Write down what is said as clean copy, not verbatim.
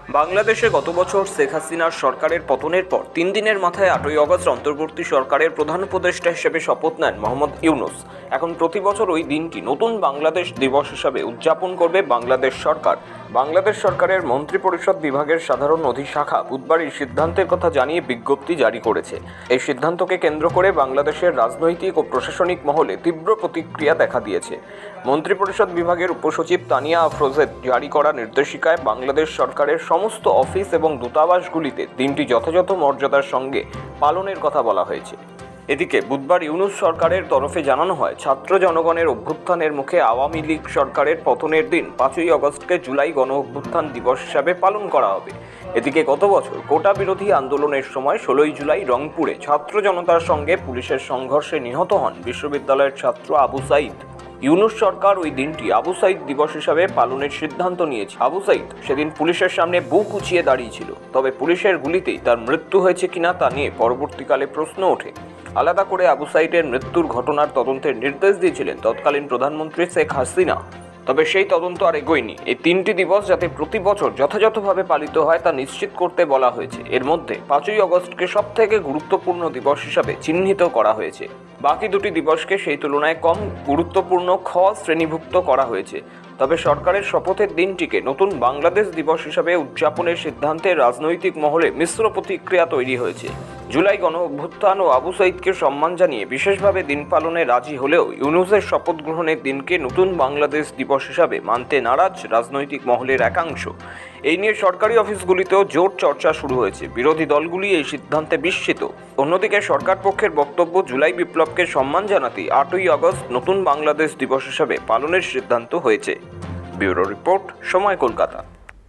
বাংলাদেশে গত বছর শেখ হাসিনার সরকারের পতনের পর 3 দিনের মাথায় 8ই আগস্ট অন্তর্বর্তী সরকারের প্রধান উপদেষ্টা হিসেবে শপথ নেন মোহাম্মদ ইউনূস। এখন প্রতি বছর ওই দিনটি নতুন বাংলাদেশ দিবস হিসাবে উদযাপন করবে বাংলাদেশ সরকার। বাংলাদেশ সরকারের মন্ত্রিপরিষদ বিভাগের সাধারণ অধিশাখা বুধবার এই সিদ্ধান্তের কথা জানিয়ে বিজ্ঞপ্তি জারি করেছে। এই সিদ্ধান্তকে কেন্দ্র করে বাংলাদেশের রাজনৈতিক ও প্রশাসনিক মহলে তীব্র প্রতিক্রিয়া দেখা দিয়েছে। মন্ত্রিপরিষদ বিভাগের উপসচিব তানিয়া আফরোজের জারি করা নির্দেশিকায় বাংলাদেশ সরকারের সমস্ত অফিস এবং দূতাবাসগুলিতে দিনটি যথাযথ মর্যাদার সঙ্গে পালনের কথা বলা হয়েছে। এদিকে বুধবার ইউনূস সরকারের তরফে জানানো হয়, ছাত্র জনগণের অভ্যুত্থানের মুখে আওয়ামী লীগ সরকারের পতনের দিন 5ই আগস্টকে জুলাই গণ অভ্যুত্থান দিবস হিসাবে পালন করা হবে। এদিকে গত বছর কোটা বিরোধী আন্দোলনের সময় 16ই জুলাই রংপুরে ছাত্র জনতার সঙ্গে পুলিশের সংঘর্ষে নিহত হন বিশ্ববিদ্যালয়ের ছাত্র আবু সাঈদ। ইউনূস সরকার ওই দিনটি আবু সাঈদ দিবস হিসাবে পালনের সিদ্ধান্ত নিয়েছে। আবু সাঈদ সেদিন পুলিশের সামনে বুক উঁচিয়ে দাঁড়িয়েছিল, তবে পুলিশের গুলিতেই তার মৃত্যু হয়েছে কিনা তা নিয়ে পরবর্তীকালে প্রশ্ন ওঠে। আলাদা করে আবু সাঈদের মৃত্যুর ঘটনার তদন্তের নির্দেশ দিয়েছিলেন তৎকালীন প্রধানমন্ত্রী শেখ হাসিনা, তবে সেই তদন্ত আর এগোয়নি। এই 3টি দিবস যাতে প্রতি বছর যথাযথভাবে পালিত হয় তা নিশ্চিত করতে বলা হয়েছে। এর মধ্যে 5ই আগস্টকে সবথেকে গুরুত্বপূর্ণ দিবস হিসাবে চিহ্নিত করা হয়েছে। বাকি দুটি দিবসকে সেই তুলনায় কম গুরুত্বপূর্ণ খ শ্রেণীভুক্ত করা হয়েছে। তবে সরকারের শপথের দিনটিকে নতুন বাংলাদেশ দিবস হিসাবে উদযাপনের সিদ্ধান্তে রাজনৈতিক মহলে মিশ্র প্রতিক্রিয়া তৈরি হয়েছে। জুলাই গণ অভ্যুত্থান ও আবু সাঈদকে সম্মান জানিয়ে বিশেষভাবে দিন পালনে রাজি হলেও ইউনূসের শপথ গ্রহণের দিনকে নতুন বাংলাদেশ দিবস হিসাবে মানতে নারাজ রাজনৈতিক মহলের একাংশ। এই নিয়ে সরকারি অফিসগুলিতেও জোর চর্চা শুরু হয়েছে। বিরোধী দলগুলি এই সিদ্ধান্তে বিস্মিত। অন্যদিকে সরকার পক্ষের বক্তব্য, জুলাই বিপ্লবকে সম্মান জানাতেই 8ই আগস্ট নতুন বাংলাদেশ দিবস হিসাবে পালনের সিদ্ধান্ত হয়েছে। ব্যুরো রিপোর্ট, সময়, কলকাতা।